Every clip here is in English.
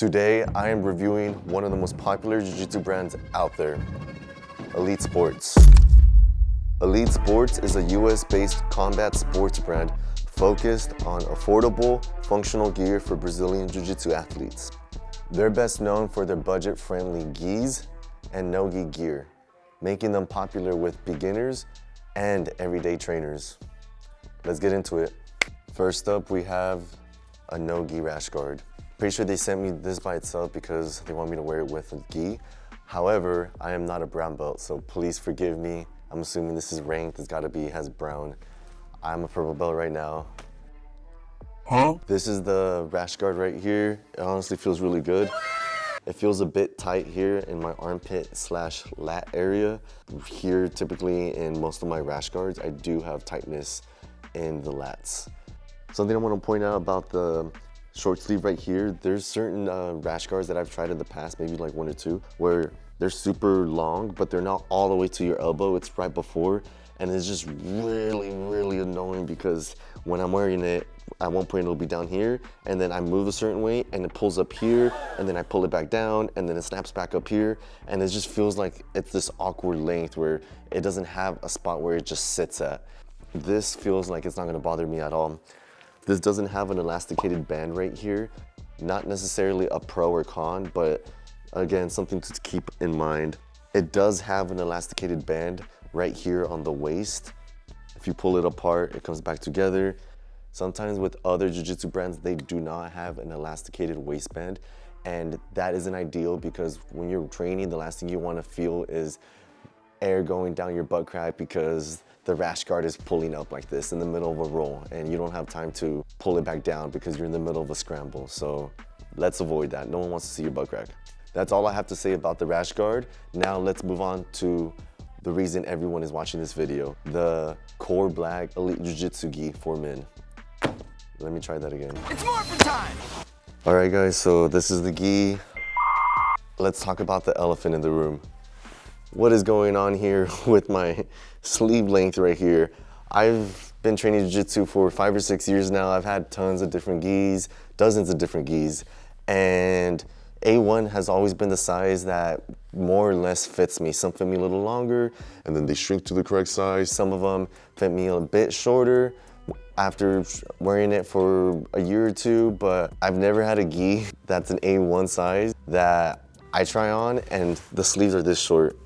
Today, I am reviewing one of the most popular jiu-jitsu brands out there, Elite Sports. Elite Sports is a US-based combat sports brand focused on affordable, functional gear for Brazilian jiu-jitsu athletes. They're best known for their budget-friendly gis and no-gi gear, making them popular with beginners and everyday trainers. Let's get into it. First up, we have a no-gi Rashguard. Pretty sure they sent me this by itself because they want me to wear it with a gi. However, I am not a brown belt, so please forgive me. I'm assuming this is ranked, has brown. I'm a purple belt right now. This is the Rashguard right here. It honestly feels really good. It feels a bit tight here in my armpit/lat area. Here, typically in most of my Rashguards, I do have tightness in the lats. Something I want to point out about the short sleeve right here, there's certain Rashguards that I've tried in the past, maybe like one or two, where they're super long, but they're not all the way to your elbow, it's right before, and it's just really, really annoying because when I'm wearing it, at one point it'll be down here, and then I move a certain way, and it pulls up here, and then I pull it back down, and then it snaps back up here, and it just feels like it's this awkward length where it doesn't have a spot where it just sits at. This feels like it's not gonna bother me at all. This doesn't have an elasticated band right here. Not necessarily a pro or con, but again, something to keep in mind. It does have an elasticated band right here on the waist. If you pull it apart, it comes back together. Sometimes with other jiu-jitsu brands, they do not have an elasticated waistband, and that isn't ideal because when you're training, the last thing you want to feel is air going down your butt crack because the Rashguard is pulling up like this in the middle of a roll and you don't have time to pull it back down because you're in the middle of a scramble. So let's avoid that. No one wants to see your butt crack. That's all I have to say about the Rashguard. Now let's move on to the reason everyone is watching this video, the Core Black Elite Jiu-Jitsu gi for men. Let me try that again. It's morphin' time! All right guys, so this is the gi. Let's talk about the elephant in the room. What is going on here with my sleeve length right here? I've been training jiu-jitsu for 5 or 6 years now. I've had tons of different gis, dozens of different gis, and A1 has always been the size that more or less fits me. Some fit me a little longer, and then they shrink to the correct size. Some of them fit me a bit shorter after wearing it for a year or two, but I've never had a gi that's an A1 size that I try on, and the sleeves are this short.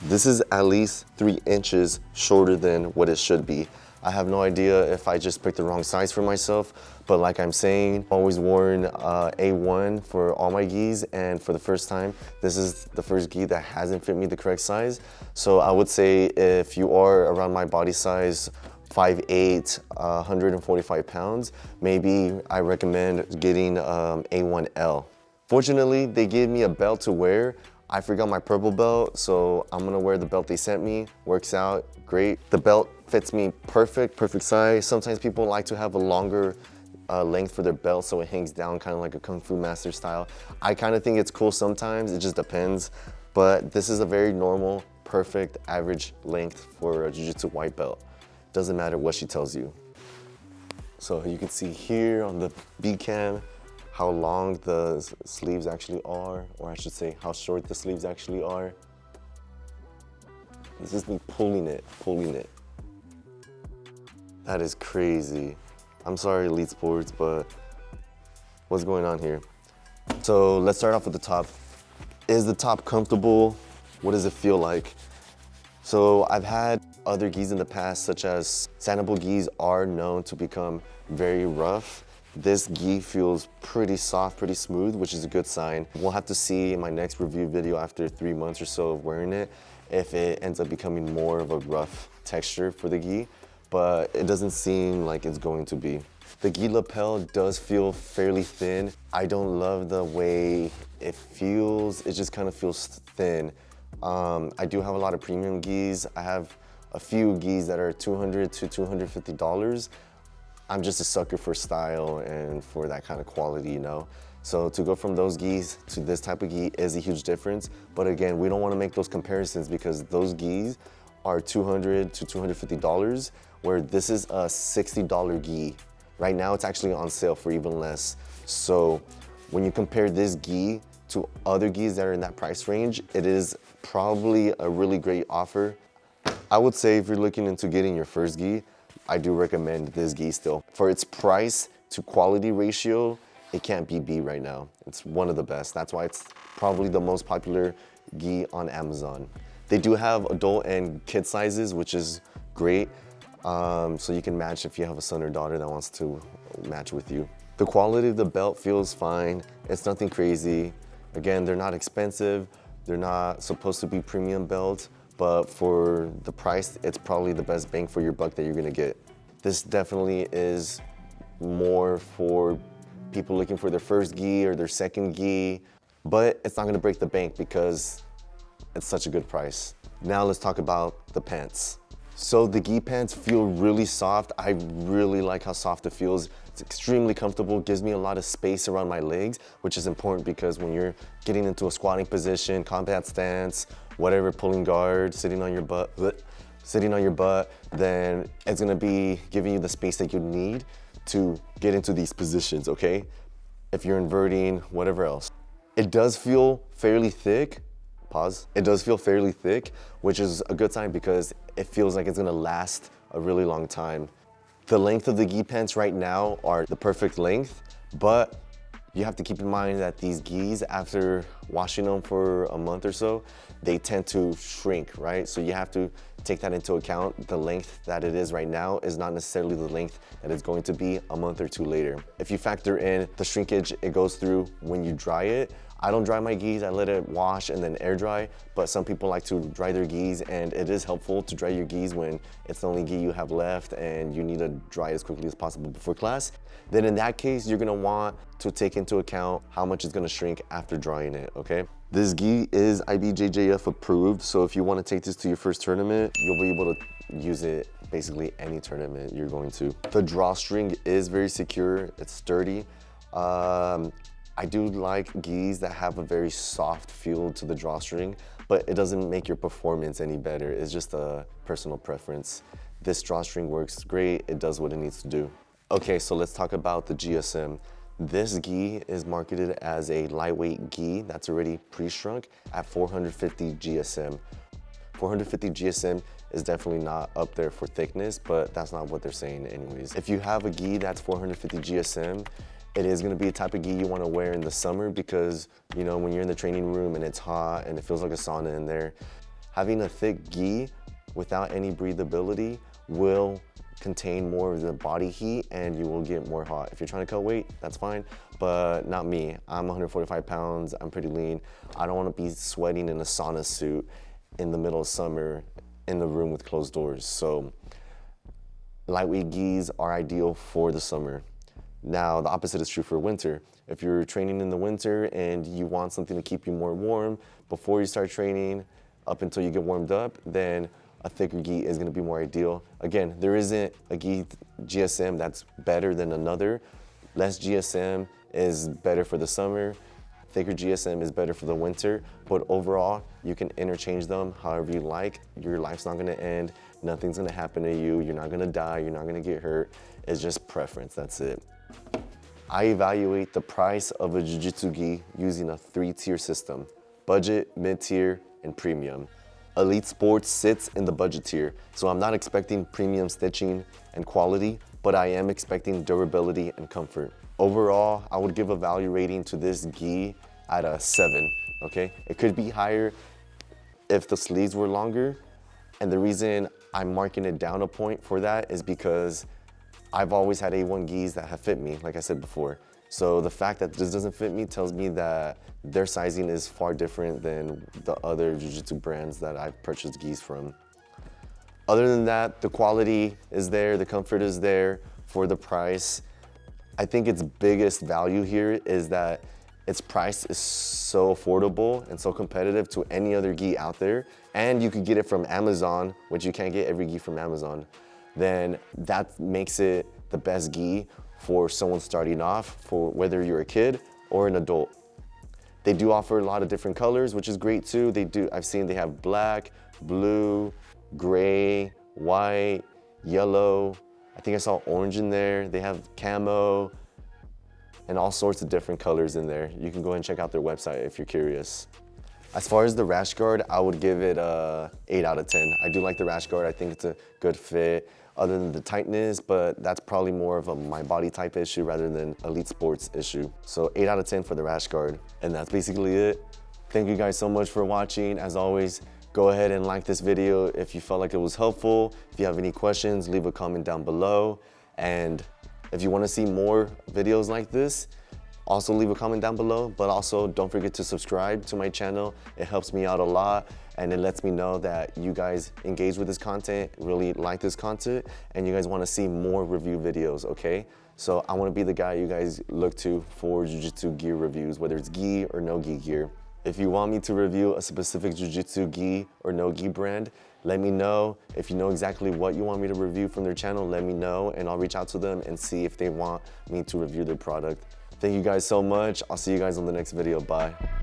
This is at least 3 inches shorter than what it should be. I have no idea if I just picked the wrong size for myself, but like I'm saying, I've always worn A1 for all my gis, and for the first time, this is the first gi that hasn't fit me the correct size. So I would say if you are around my body size, 5'8", 145 pounds, maybe I recommend getting A1L. Fortunately, they gave me a belt to wear. I forgot my purple belt, so I'm gonna wear the belt they sent me. Works out great. The belt fits me perfect size. Sometimes people like to have a longer length for their belt so it hangs down kind of like a Kung Fu Master style. I kind of think it's cool sometimes, it just depends. But this is a very normal, perfect, average length for a Jiu-Jitsu white belt. Doesn't matter what she tells you. So you can see here on the B cam how long the sleeves actually are, or I should say how short the sleeves actually are. This is me pulling it. That is crazy. I'm sorry, Elite Sports, but what's going on here? So let's start off with the top. Is the top comfortable? What does it feel like? So I've had other gis in the past, such as sandable gis are known to become very rough. This gi feels pretty soft, pretty smooth, which is a good sign. We'll have to see in my next review video after 3 months or so of wearing it, if it ends up becoming more of a rough texture for the gi, but it doesn't seem like it's going to be. The gi lapel does feel fairly thin. I don't love the way it feels. It just kind of feels thin. I do have a lot of premium gis. I have a few gis that are $200 to $250. I'm just a sucker for style and for that kind of quality, you know? So to go from those gis to this type of gi is a huge difference. But again, we don't want to make those comparisons because those gis are $200 to $250, where this is a $60 gi. Right now it's actually on sale for even less. So when you compare this gi to other gis that are in that price range, it is probably a really great offer. I would say if you're looking into getting your first gi, I do recommend this gi still. For its price to quality ratio, it can't be beat right now. It's one of the best. That's why it's probably the most popular gi on Amazon. They do have adult and kid sizes, which is great. So you can match if you have a son or daughter that wants to match with you. The quality of the belt feels fine. It's nothing crazy. Again, they're not expensive. They're not supposed to be premium belts, but for the price, it's probably the best bang for your buck that you're gonna get. This definitely is more for people looking for their first gi or their second gi, but it's not gonna break the bank because it's such a good price. Now let's talk about the pants. So the gi pants feel really soft. I really like how soft it feels. It's extremely comfortable, gives me a lot of space around my legs, which is important because when you're getting into a squatting position, combat stance, whatever, pulling guard, sitting on your butt, then it's gonna be giving you the space that you need to get into these positions, okay? If you're inverting, whatever else. It does feel fairly thick. Pause. It does feel fairly thick, which is a good sign because it feels like it's gonna last a really long time. The length of the gi pants right now are the perfect length, but you have to keep in mind that these gis, after washing them for a month or so, they tend to shrink, right? So you have to take that into account. The length that it is right now is not necessarily the length that it's going to be a month or two later. If you factor in the shrinkage it goes through when you dry it, I don't dry my gis, I let it wash and then air dry, but some people like to dry their gis, and it is helpful to dry your gis when it's the only gi you have left and you need to dry as quickly as possible before class. Then in that case, you're gonna want to take into account how much it's gonna shrink after drying it, okay? This gi is IBJJF approved, so if you wanna take this to your first tournament, you'll be able to use it basically any tournament you're going to. The drawstring is very secure, it's sturdy. I do like gis that have a very soft feel to the drawstring, but it doesn't make your performance any better. It's just a personal preference. This drawstring works great. It does what it needs to do. Okay, so let's talk about the GSM. This gi is marketed as a lightweight gi that's already pre-shrunk at 450 GSM. 450 GSM is definitely not up there for thickness, but that's not what they're saying anyways. If you have a gi that's 450 GSM, it is gonna be a type of gi you wanna wear in the summer because, you know, when you're in the training room and it's hot and it feels like a sauna in there, having a thick gi without any breathability will contain more of the body heat and you will get more hot. If you're trying to cut weight, that's fine, but not me. I'm 145 pounds, I'm pretty lean. I don't wanna be sweating in a sauna suit in the middle of summer in the room with closed doors. So lightweight gis are ideal for the summer. Now, the opposite is true for winter. If you're training in the winter and you want something to keep you more warm before you start training up until you get warmed up, then a thicker gi is gonna be more ideal. Again, there isn't a gi GSM that's better than another. Less GSM is better for the summer. Thicker GSM is better for the winter, but overall, you can interchange them however you like. Your life's not gonna end. Nothing's gonna happen to you. You're not gonna die. You're not gonna get hurt. It's just preference, that's it. I evaluate the price of a jiu-jitsu gi using a 3-tier system: budget, mid-tier, and premium. Elite Sports sits in the budget tier, so I'm not expecting premium stitching and quality, but I am expecting durability and comfort. Overall, I would give a value rating to this gi at a 7, okay? It could be higher if the sleeves were longer, and the reason I'm marking it down a point for that is because I've always had A1 gis that have fit me, like I said before. So the fact that this doesn't fit me tells me that their sizing is far different than the other jiu-jitsu brands that I've purchased gis from. Other than that, the quality is there, the comfort is there for the price. I think its biggest value here is that its price is so affordable and so competitive to any other gi out there, and you could get it from Amazon, which you can't get every gi from Amazon. Then that makes it the best gi for someone starting off, for whether you're a kid or an adult. They do offer a lot of different colors, which is great too. I've seen they have black, blue, gray, white, yellow. I think I saw orange in there. They have camo and all sorts of different colors in there. You can go and check out their website if you're curious. As far as the Rashguard, I would give it a 8 out of 10. I do like the Rashguard. I think it's a good fit other than the tightness, but that's probably more of a my body type issue rather than Elite Sports issue. So 8 out of 10 for the Rashguard. And that's basically it. Thank you guys so much for watching. As always, go ahead and like this video if you felt like it was helpful. If you have any questions, leave a comment down below. And if you want to see more videos like this, also leave a comment down below, but also don't forget to subscribe to my channel. It helps me out a lot and it lets me know that you guys engage with this content, really like this content, and you guys want to see more review videos, okay? So I want to be the guy you guys look to for jiu-jitsu gear reviews, whether it's gi or no gi gear. If you want me to review a specific jiu-jitsu gi or no gi brand, let me know. If you know exactly what you want me to review from their channel, let me know and I'll reach out to them and see if they want me to review their product. Thank you guys so much. I'll see you guys on the next video. Bye.